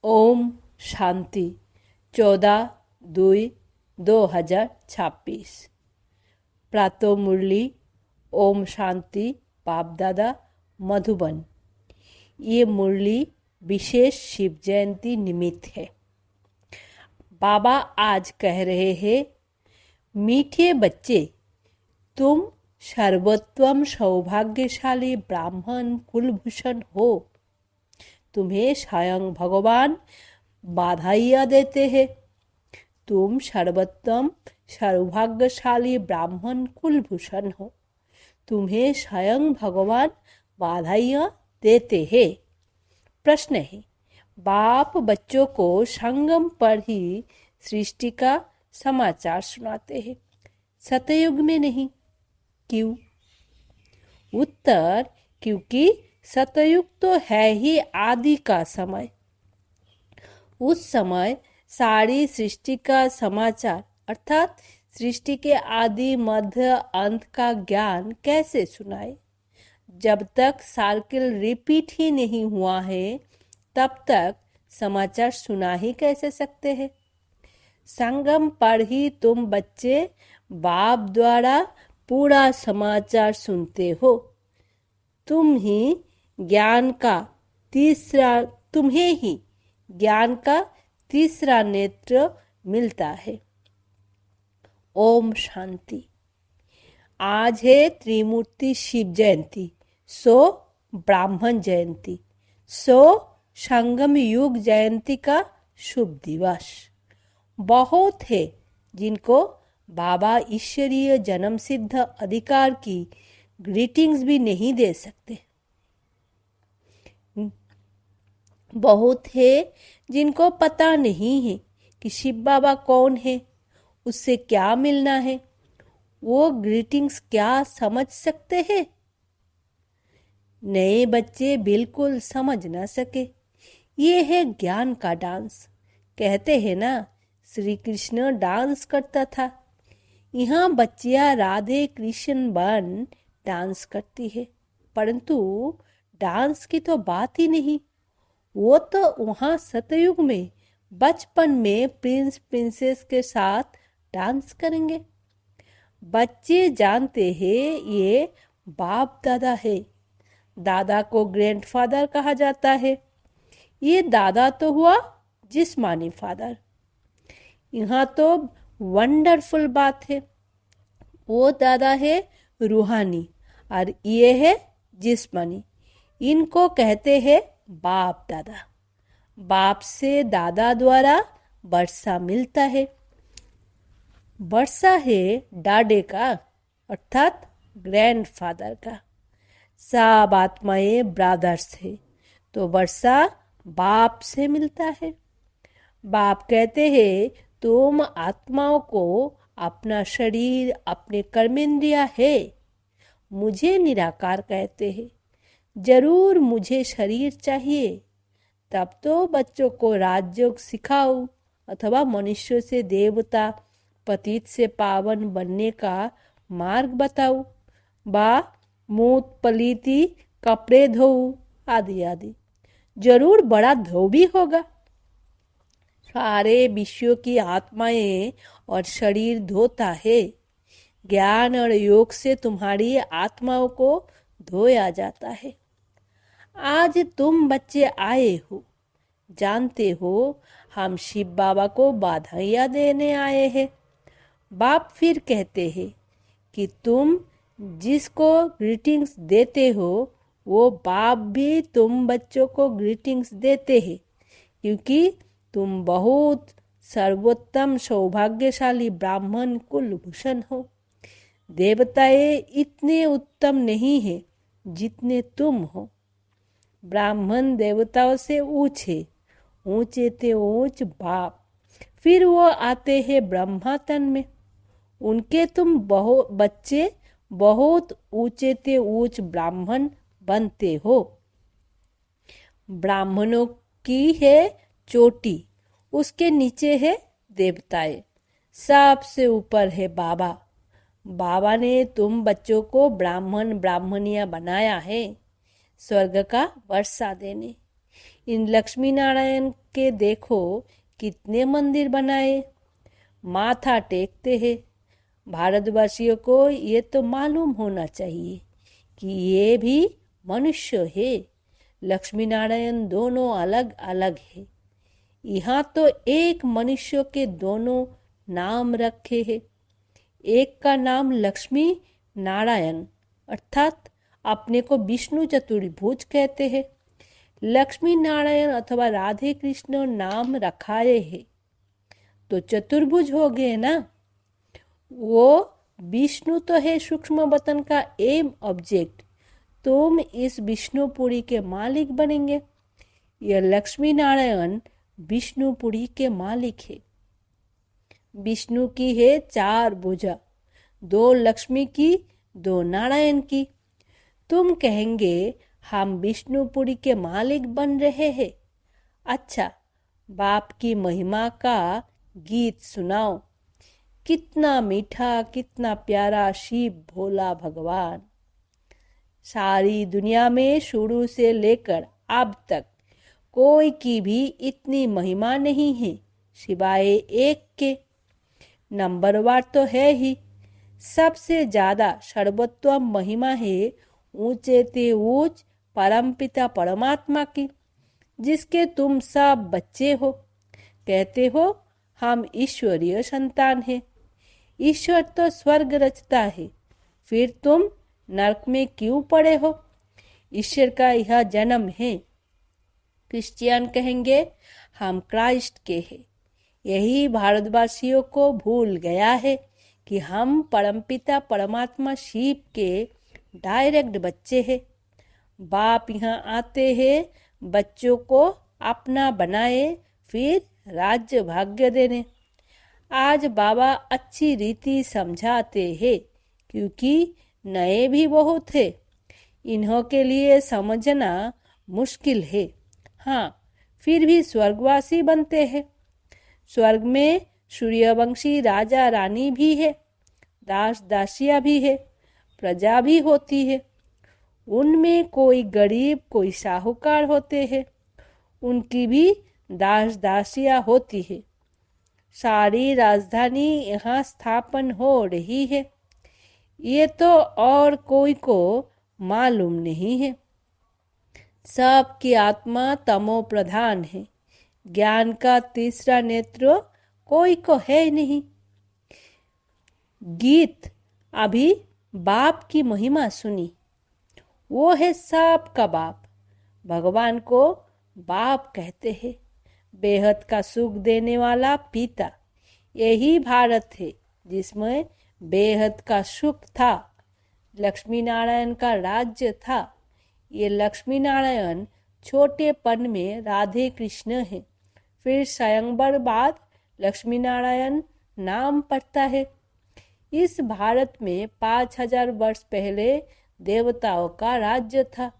ओम शांति 14/2/2026 प्रातः मुरली। ओम शांति बाप दादा मधुबन। ये मुरली विशेष शिव जयंती निमित्त है। बाबा आज कह रहे हैं, मीठे बच्चे, तुम सर्वोत्तम सौभाग्यशाली ब्राह्मण कुलभूषण हो। तुम्हें स्वयं भगवान बधाइयाँ देते हैं। तुम सर्वोत्तम सौभाग्यशाली ब्राह्मण कुलभूषण हो। तुम्हें स्वयं भगवान बधाइयाँ देते हैं। प्रश्न है, बाप बच्चों को संगम पर ही सृष्टि का समाचार सुनाते हैं, सतयुग में नहीं। क्यों? उत्तर, क्योंकि सतयुग तो है ही आदि का समय। उस समय सारी सृष्टि का समाचार अर्थात सृष्टि के आदि मध्य अंत का ज्ञान कैसे सुनाए? जब तक सार्किल रिपीट ही नहीं हुआ है तब तक समाचार सुना ही कैसे सकते हैं? संगम पर ही तुम बच्चे बाप द्वारा पूरा समाचार सुनते हो। तुम्हें ही ज्ञान का तीसरा नेत्र मिलता है। ओम शांति। आज है त्रिमूर्ति शिव जयंती, सो ब्राह्मण जयंती, सो संगम युग जयंती का शुभ दिवस। बहुत है जिनको बाबा ईश्वरीय जन्म सिद्ध अधिकार की ग्रीटिंग्स भी नहीं दे सकते। बहुत है जिनको पता नहीं है कि शिव बाबा कौन है, उससे क्या मिलना है। वो ग्रीटिंग्स क्या समझ सकते हैं? नए बच्चे बिल्कुल समझ ना सके। ये है ज्ञान का डांस। कहते हैं ना, श्री कृष्ण डांस करता था। यहाँ बच्चियाँ राधे कृष्ण बन डांस करती है, परंतु डांस की तो बात ही नहीं। वो तो वहाँ सतयुग में बचपन में प्रिंस प्रिंसेस के साथ डांस करेंगे। बच्चे जानते हैं ये बाप दादा है। दादा को ग्रैंडफादर कहा जाता है। ये दादा तो हुआ जिस्मानी फादर। यहाँ तो वंडरफुल बात है। वो दादा है रूहानी और ये है जिस्मानी। इनको कहते हैं बाप दादा। बाप से दादा द्वारा वर्षा मिलता है। वर्षा है डाडे का अर्थात ग्रैंडफादर का। सब आत्माएं ब्रदर्स है, तो वर्षा बाप से मिलता है। बाप कहते हैं, तुम आत्माओं को अपना शरीर अपने कर्मेंद्रिया है। मुझे निराकार कहते हैं। जरूर मुझे शरीर चाहिए, तब तो बच्चों को राजयोग सिखाओ अथवा मनुष्य से देवता, पतित से पावन बनने का मार्ग बताओ, बा मूत पलीती कपड़े धो आदि आदि। जरूर बड़ा धोबी होगा। सारे विश्व की आत्माएं और शरीर धोता है। ज्ञान और योग से तुम्हारी आत्माओं को धोया जाता है। आज तुम बच्चे आए हो, जानते हो हम शिव बाबा को बधाइयाँ देने आए हैं। बाप फिर कहते हैं कि तुम जिसको ग्रीटिंग्स देते हो वो बाप भी तुम बच्चों को ग्रीटिंग्स देते हैं, क्योंकि तुम बहुत सर्वोत्तम सौभाग्यशाली ब्राह्मण कुलभूषण हो। देवताएं इतने उत्तम नहीं हैं जितने तुम हो। ब्राह्मण देवताओं से ऊंचे ते ऊंच बाप। फिर वो आते हैं ब्रह्मा तन में। उनके तुम बच्चे बहुत ऊंचे ते ऊंच ब्राह्मण बनते हो। ब्राह्मणों की है चोटी, उसके नीचे है देवताएं, सबसे ऊपर है बाबा। बाबा ने तुम बच्चों को ब्राह्मण ब्राह्मणियां बनाया है स्वर्ग का वर्षा देने। इन लक्ष्मी नारायण के देखो कितने मंदिर बनाए, माथा टेकते हैं। भारतवासियों को ये तो मालूम होना चाहिए कि ये भी मनुष्य है। लक्ष्मी नारायण दोनों अलग अलग है। यहाँ तो एक मनुष्य के दोनों नाम रखे हैं। एक का नाम लक्ष्मी नारायण अर्थात अपने को विष्णु चतुर्भुज कहते हैं। लक्ष्मी नारायण अथवा राधे कृष्ण नाम रखाए है तो चतुर्भुज हो गए ना। वो विष्णु तो है सूक्ष्म बतन का एम ऑब्जेक्ट, तुम इस विष्णुपुरी के मालिक बनेंगे। यह लक्ष्मी नारायण विष्णुपुरी के मालिक है। विष्णु की है 4 भुजा, 2 लक्ष्मी की, 2 नारायण की। तुम कहेंगे हम विष्णुपुरी के मालिक बन रहे हैं। अच्छा, बाप की महिमा का गीत सुनाओ। कितना मीठा, कितना प्यारा शिव भोला भगवान। सारी दुनिया में शुरू से लेकर अब तक कोई की भी इतनी महिमा नहीं है सिवाय एक के। नंबरवार तो है ही, सबसे ज्यादा सर्वोत्तम महिमा है ऊंचे ते ऊंच परमपिता परमात्मा की, जिसके तुम सब बच्चे हो। कहते हो हम ईश्वरीय संतान हैं। ईश्वर तो स्वर्ग रचता है, फिर तुम नरक में क्यों पड़े हो? ईश्वर का यह जन्म है। क्रिश्चियन कहेंगे हम क्राइस्ट के हैं। यही भारतवासियों को भूल गया है कि हम परमपिता परमात्मा शिव के डायरेक्ट बच्चे हैं। बाप यहाँ आते हैं बच्चों को अपना बनाए, फिर राज्य भाग्य देने। आज बाबा अच्छी रीति समझाते हैं क्योंकि नए भी बहुत है। इन्हों के लिए समझना मुश्किल है। हाँ, फिर भी स्वर्गवासी बनते हैं। स्वर्ग में सूर्यवंशी राजा रानी भी है, दास दासिया भी है, प्रजा भी होती है। उनमें कोई गरीब कोई साहूकार होते हैं, उनकी भी दास दासिया होती है। सारी राजधानी यहाँ स्थापन हो रही है, ये तो और कोई को मालूम नहीं है। सबकी आत्मा तमो प्रधान है। ज्ञान का तीसरा नेत्र कोई को है नहीं। गीत अभी बाप की महिमा सुनी। वो है सब का बाप। भगवान को बाप कहते हैं। बेहद का सुख देने वाला पिता। यही भारत है जिसमें बेहद का सुख था। लक्ष्मी नारायण का राज्य था। ये लक्ष्मी नारायण छोटेपन में राधे कृष्ण है। फिर स्वयंवर बाद लक्ष्मी नारायण नाम पड़ता है। इस भारत में 5000 वर्ष पहले देवताओं का राज्य था।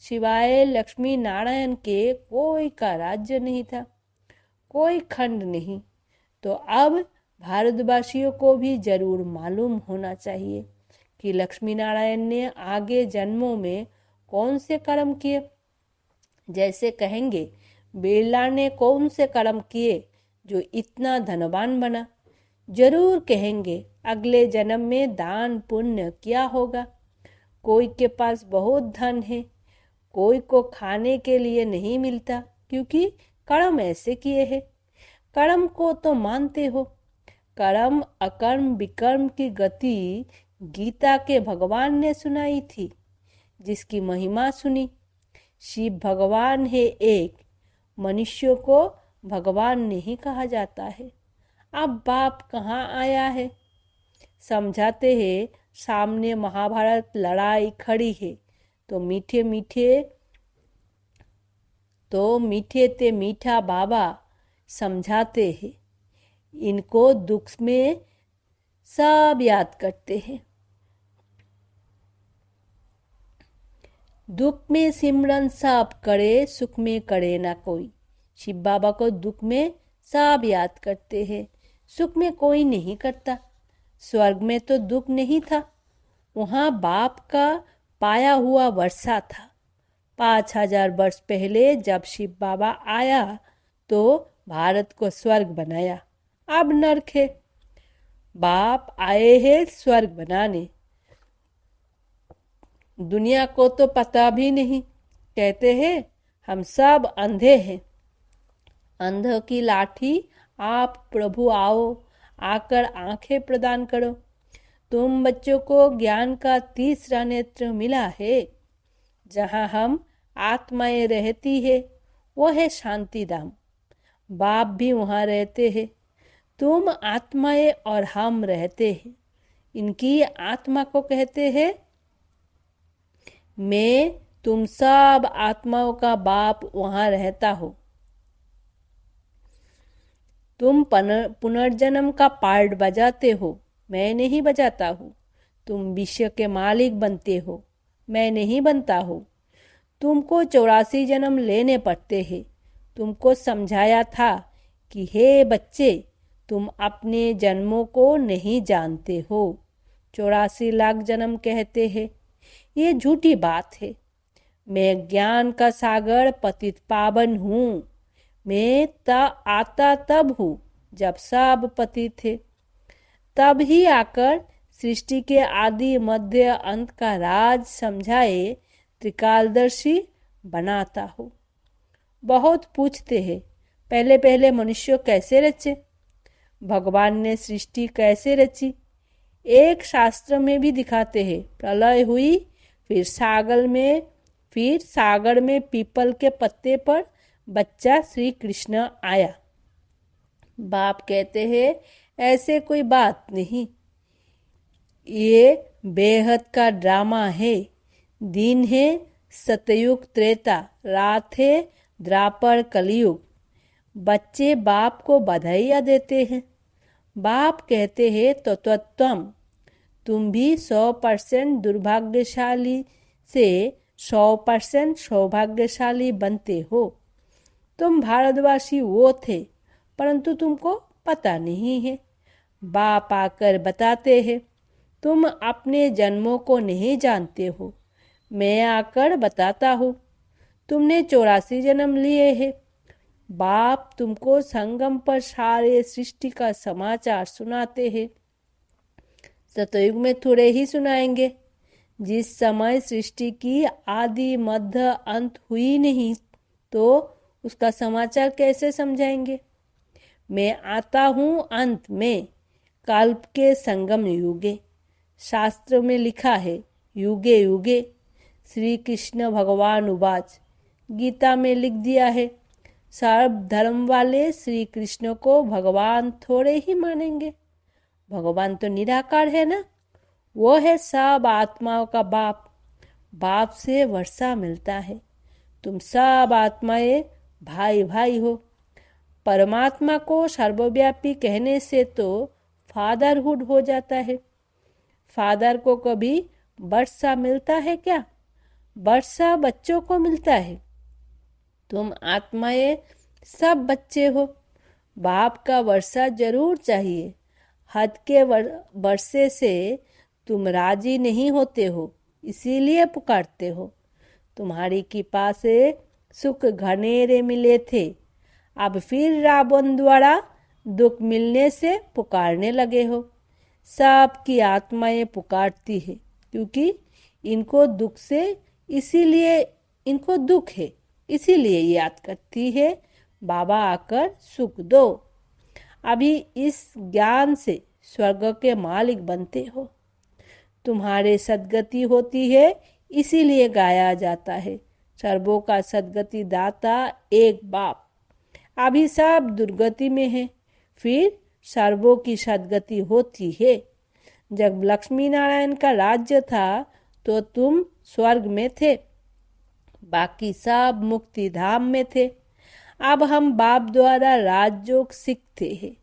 सिवाय लक्ष्मी नारायण के कोई का राज्य नहीं था, कोई खंड नहीं। तो अब भारतवासियों को भी जरूर मालूम होना चाहिए कि लक्ष्मी नारायण ने आगे जन्मों में कौन से कर्म किए। जैसे कहेंगे बिरला ने कौन से कर्म किए जो इतना धनवान बना। जरूर कहेंगे अगले जन्म में दान पुण्य किया होगा। कोई के पास बहुत धन है, कोई को खाने के लिए नहीं मिलता क्योंकि कर्म ऐसे किए हैं। कर्म को तो मानते हो। कर्म अकर्म विकर्म की गति गीता के भगवान ने सुनाई थी, जिसकी महिमा सुनी। शिव भगवान है एक, मनुष्यों को भगवान नहीं कहा जाता है। अब बाप कहाँ आया है? समझाते हैं सामने महाभारत लड़ाई खड़ी है तो मीठे ते मीठा बाबा समझाते हैं। इनको दुख में सब याद करते हैं। दुख में सिमरन सब करे, सुख में करे ना कोई। शिव बाबा को दुख में सब याद करते हैं, सुख में कोई नहीं करता। स्वर्ग में तो दुख नहीं था, वहाँ बाप का पाया हुआ वर्षा था। 5000 वर्ष पहले जब शिव बाबा आया तो भारत को स्वर्ग बनाया, अब नरक है। बाप आए हैं स्वर्ग बनाने, दुनिया को तो पता भी नहीं। कहते हैं हम सब अंधे हैं। अंधों की लाठी आप प्रभु आओ, आकर आंखें प्रदान करो। तुम बच्चों को ज्ञान का तीसरा नेत्र मिला है। जहाँ हम आत्माएं रहती है वो है शांति धाम। बाप भी वहाँ रहते हैं। तुम आत्माएं और हम रहते हैं। इनकी आत्मा को कहते हैं मैं तुम सब आत्माओं का बाप वहाँ रहता हो। तुम पुनर्जन्म का पार्ट बजाते हो, मैं नहीं बजाता हूँ। तुम विश्व के मालिक बनते हो, मैं नहीं बनता हूँ। तुमको 84 जन्म लेने पड़ते हैं। तुमको समझाया था कि हे बच्चे, तुम अपने जन्मों को नहीं जानते हो। 84 लाख जन्म कहते हैं, ये झूठी बात है। मैं ज्ञान का सागर पतित पावन हूँ। मैं आता तब हूँ जब सब पतित थे। तब ही आकर सृष्टि के आदि मध्य अंत का राज समझाए त्रिकालदर्शी बनाता हूँ। बहुत पूछते हैं पहले पहले मनुष्य कैसे रचे, भगवान ने सृष्टि कैसे रची। एक शास्त्र में भी दिखाते हैं प्रलय हुई, फिर सागर में पीपल के पत्ते पर बच्चा श्री कृष्ण आया। बाप कहते हैं ऐसे कोई बात नहीं, ये बेहद का ड्रामा है। दिन है सतयुग त्रेता, रात है द्वापर कलयुग। बच्चे बाप को बधाइयाँ देते हैं। बाप कहते हैं तो तुम भी 100% दुर्भाग्यशाली से 100% सौभाग्यशाली बनते हो। तुम भारतवासी वो थे परंतु तुमको पता नहीं है। बाप आकर बताते हैं तुम अपने जन्मों को नहीं जानते हो। मैं आकर बताता हूँ तुमने 84 जन्म लिए हैं। बाप तुमको संगम पर सारे सृष्टि का समाचार सुनाते हैं। सतयुग में थोड़े ही सुनाएंगे। जिस समय सृष्टि की आदि मध्य अंत हुई नहीं तो उसका समाचार कैसे समझाएंगे। मैं आता हूँ अंत में, कल्प के संगम युगे। शास्त्र में लिखा है युगे युगे। श्री कृष्ण भगवान उवाच, गीता में लिख दिया है सर्व धर्म वाले श्री कृष्ण को भगवान थोड़े ही मानेंगे। भगवान तो निराकार है ना, वो है सब आत्माओं का बाप। बाप से वर्षा मिलता है। तुम सब आत्माएं भाई भाई हो। परमात्मा को सर्वव्यापी कहने से तो फादरहुड हो जाता है। फादर को कभी वर्षा मिलता है क्या? वर्षा बच्चों को मिलता है। तुम आत्माएं सब बच्चे हो। बाप का वर्षा जरूर चाहिए। हद के वर्षे से तुम राजी नहीं होते हो, इसीलिए पुकारते हो। तुम्हारी कृपा से सुख घनेरे मिले थे, अब फिर रावण द्वारा दुख मिलने से पुकारने लगे हो। सबकी आत्माएं पुकारती है क्योंकि इनको दुख है, इसीलिए याद करती है बाबा आकर सुख दो। अभी इस ज्ञान से स्वर्ग के मालिक बनते हो। तुम्हारे सद्गति होती है, इसीलिए गाया जाता है सर्वों का सद्गति दाता एक बाप। अभी सब दुर्गति में है, फिर सर्वों की सद्गति होती है। जब लक्ष्मी नारायण का राज्य था तो तुम स्वर्ग में थे, बाकी सब मुक्ति धाम में थे। अब हम बाप द्वारा राजयोग सीखते हैं।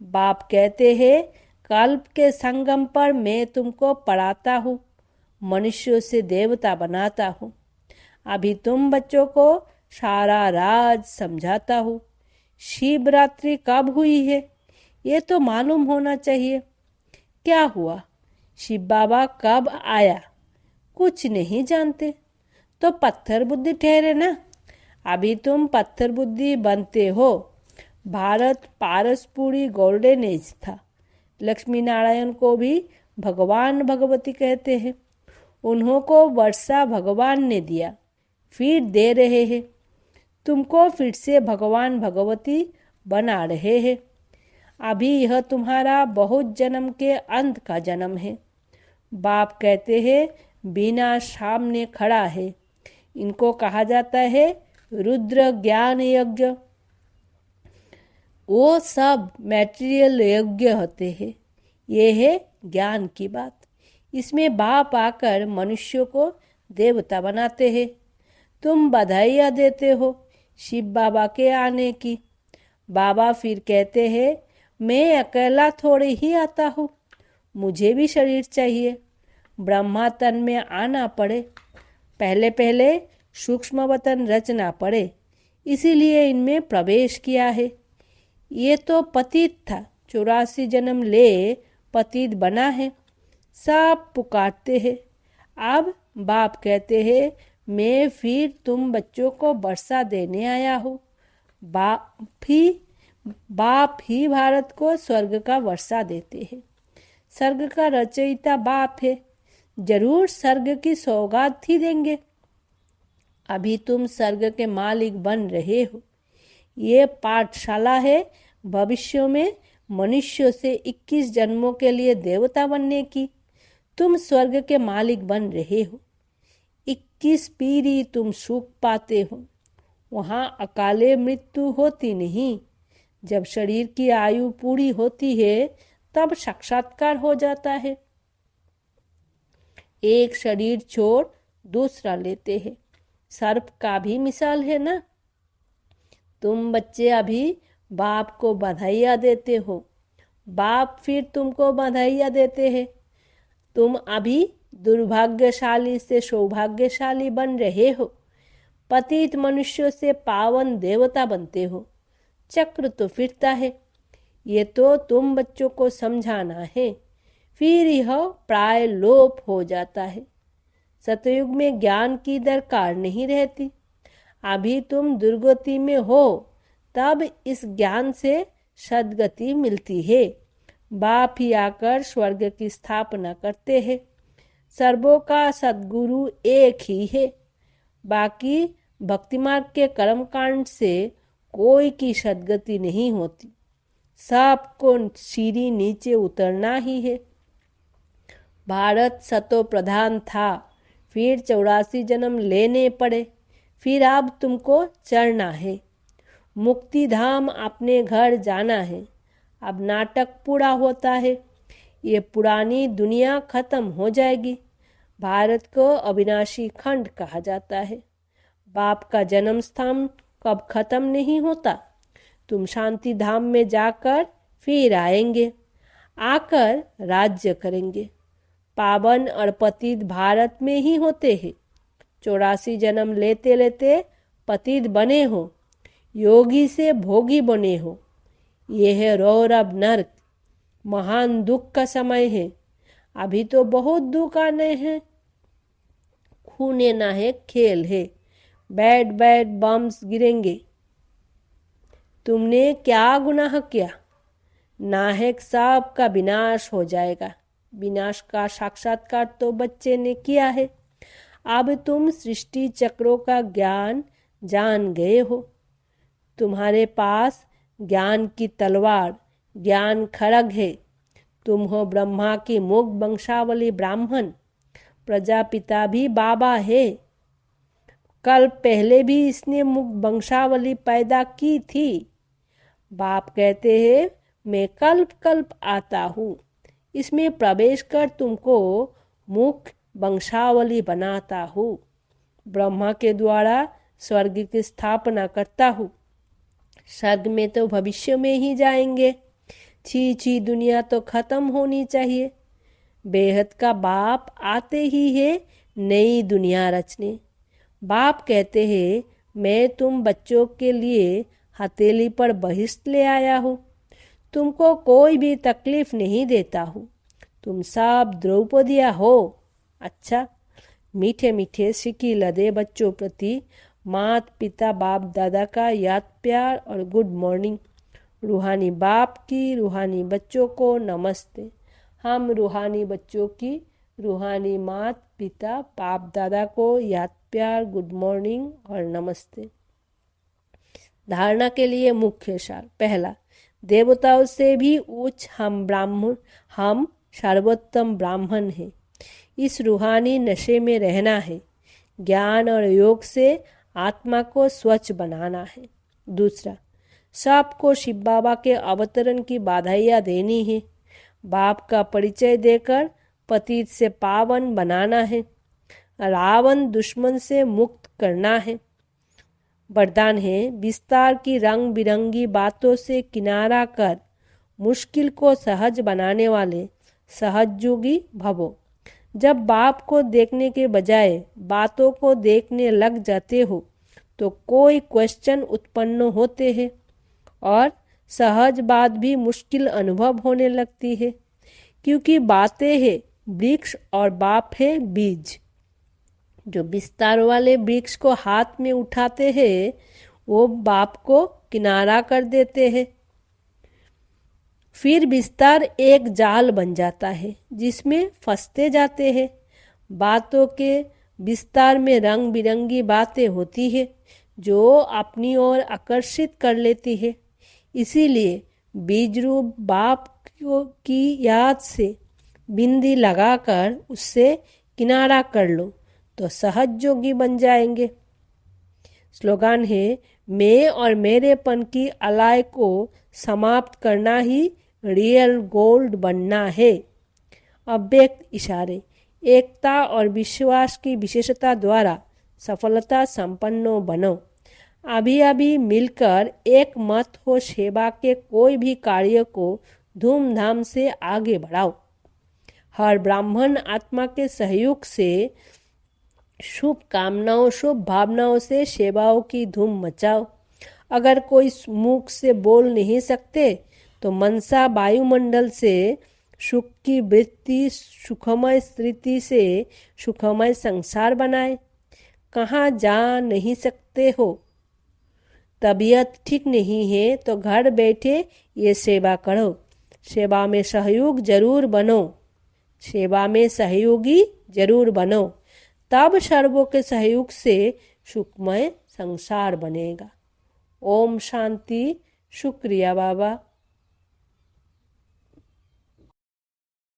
बाप कहते हैं कल्प के संगम पर मैं तुमको पढ़ाता हूँ, मनुष्यों से देवता बनाता हूँ। अभी तुम बच्चों को सारा राज समझाता हूँ। शिवरात्रि कब हुई है ये तो मालूम होना चाहिए। क्या हुआ? शिव बाबा कब आया? कुछ नहीं जानते। तो पत्थर बुद्धि ठहरे ना। अभी तुम पत्थर बुद्धि बनते हो। भारत पारसपुरी गोल्डन एज था। लक्ष्मी नारायण को भी भगवान भगवती कहते हैं। उन्हों को वर्षा भगवान ने दिया, फिर दे रहे हैं। तुमको फिर से भगवान भगवती बना रहे हैं। अभी यह तुम्हारा बहुत जन्म के अंत का जन्म है। बाप कहते हैं बिना सामने खड़ा है। इनको कहा जाता है रुद्र ज्ञान यज्ञ। वो सब मैटेरियल यज्ञ होते हैं। ये है ज्ञान की बात। इसमें बाप आकर मनुष्यों को देवता बनाते हैं। तुम बधाइयाँ देते हो शिव बाबा के आने की। बाबा फिर कहते हैं मैं अकेला थोड़े ही आता हूँ, मुझे भी शरीर चाहिए। ब्रह्मा तन में आना पड़े, पहले पहले सूक्ष्म वतन रचना पड़े, इसीलिए इनमें प्रवेश किया है। ये तो पतित था, 84 जन्म ले पतित बना है। सब पुकारते हैं। अब बाप कहते हैं मैं फिर तुम बच्चों को वर्षा देने आया हूँ। बाप ही भारत को स्वर्ग का वर्षा देते हैं। स्वर्ग का रचयिता बाप है, जरूर स्वर्ग की सौगात ही देंगे। अभी तुम स्वर्ग के मालिक बन रहे हो। ये पाठशाला है भविष्य में मनुष्यों से 21 जन्मों के लिए देवता बनने की। तुम स्वर्ग के मालिक बन रहे हो। 21 पीढ़ी तुम सुख पाते हो। वहाँ अकाले मृत्यु होती नहीं। जब शरीर की आयु पूरी होती है तब साक्षात्कार हो जाता है। एक शरीर छोड़ दूसरा लेते हैं। सर्प का भी मिसाल है ना। तुम बच्चे अभी बाप को बधाइयाँ देते हो, बाप फिर तुमको बधाइयाँ देते हैं। तुम अभी दुर्भाग्यशाली से सौभाग्यशाली बन रहे हो। पतित मनुष्यों से पावन देवता बनते हो। चक्र तो फिरता है। ये तो तुम बच्चों को समझाना है, फिर यह प्राय लोप हो जाता है। सतयुग में ज्ञान की दरकार नहीं रहती। अभी तुम दुर्गति में हो, तब इस ज्ञान से सद्गति मिलती है। बाप ही आकर स्वर्ग की स्थापना करते हैं। सर्वों का सद्गुरु एक ही है। बाकी भक्ति मार्ग के कर्मकांड से कोई की सद्गति नहीं होती। सबको सीढ़ी नीचे उतरना ही है। भारत सतो प्रधान था, फिर 84 जन्म लेने पड़े, फिर अब तुमको चढ़ना है। मुक्ति धाम अपने घर जाना है। अब नाटक पूरा होता है। ये पुरानी दुनिया खत्म हो जाएगी। भारत को अविनाशी खंड कहा जाता है। बाप का जन्म स्थान कब खत्म नहीं होता। तुम शांति धाम में जाकर फिर आएंगे, आकर राज्य करेंगे। पावन और पतित भारत में ही होते हैं। 84 जन्म लेते लेते पतित बने हो, योगी से भोगी बने हो। यह है रौरव नर्क, महान दुख का समय है। अभी तो बहुत दुख आने हैं। खूने ना है खेल है, बैड बैड बम्स गिरेंगे। तुमने क्या गुनाह किया? नाहक सब का विनाश हो जाएगा। विनाश का साक्षात्कार तो बच्चे ने किया है। अब तुम सृष्टि चक्रों का ज्ञान जान गए हो। तुम्हारे पास ज्ञान की तलवार, ज्ञान खड्ग है। तुम हो ब्रह्मा की मुख वंशावली ब्राह्मण। प्रजापिता भी बाबा है। कल पहले भी इसने मुख वंशावली पैदा की थी। बाप कहते हैं मैं कल्प कल्प आता हूँ। इसमें प्रवेश कर तुमको मुख वंशावली बनाता हूँ। ब्रह्मा के द्वारा स्वर्ग की स्थापना करता हूँ। स्वर्ग में तो भविष्य में ही जाएंगे। छी दुनिया तो खत्म होनी चाहिए। बेहद का बाप आते ही है नई दुनिया रचने। बाप कहते हैं मैं तुम बच्चों के लिए हथेली पर बहिष्ट ले आया हूँ। तुमको कोई भी तकलीफ नहीं देता हूँ। तुम सब द्रौपदिया हो। अच्छा, मीठे मीठे सिक्की लदे बच्चों प्रति माता पिता बाप दादा का याद प्यार और गुड मॉर्निंग। रूहानी बाप की रूहानी बच्चों को नमस्ते। हम रूहानी बच्चों की रूहानी माता पिता बाप दादा को याद प्यार गुड मॉर्निंग और नमस्ते। धारणा के लिए मुख्य सार। पहला, देवताओं से भी उच्च हम सर्वोत्तम ब्राह्मण हैं। इस रूहानी नशे में रहना है। ज्ञान और योग से आत्मा को स्वच्छ बनाना है। दूसरा, सबको शिव बाबा के अवतरण की बधाइयाँ देनी है। बाप का परिचय देकर पतित से पावन बनाना है। रावण दुश्मन से मुक्त करना है। वरदान है, विस्तार की रंग बिरंगी बातों से किनारा कर मुश्किल को सहज बनाने वाले सहजयोगी भवो। जब बाप को देखने के बजाय बातों को देखने लग जाते हो तो कोई क्वेश्चन उत्पन्न होते हैं और सहज बात भी मुश्किल अनुभव होने लगती है, क्योंकि बातें हैं वृक्ष और बाप है बीज। जो विस्तार वाले वृक्ष को हाथ में उठाते हैं वो बाप को किनारा कर देते हैं। फिर विस्तार एक जाल बन जाता है जिसमें फंसते जाते हैं। बातों के विस्तार में रंग बिरंगी बातें होती है जो अपनी ओर आकर्षित कर लेती है। इसीलिए बीज रूप बाप की याद से बिंदी लगाकर उससे किनारा कर लो तो सहज योगी बन जाएंगे। स्लोगन है, मैं और मेरेपन की अलाय को समाप्त करना ही रियल गोल्ड बनना है। अव्यक्त इशारे। एकता और विश्वास की विशेषता द्वारा सफलता संपन्न बनो। अभी अभी मिलकर एक मत हो सेवा के कोई भी कार्य को धूमधाम से आगे बढ़ाओ। हर ब्राह्मण आत्मा के सहयोग से शुभ कामनाओं शुभ भावनाओं से सेवाओं की धूम मचाओ। अगर कोई मुख से बोल नहीं सकते तो मनसा वायुमंडल से सुख की वृत्ति सुखमय स्थिति से सुखमय संसार बनाए। कहाँ जा नहीं सकते हो, तबीयत ठीक नहीं है तो घर बैठे ये सेवा करो। सेवा में सहयोग जरूर बनो। सेवा में सहयोगी जरूर बनो, तब सर्वों के सहयोग से सुखमय संसार बनेगा। ओम शांति। शुक्रिया बाबा।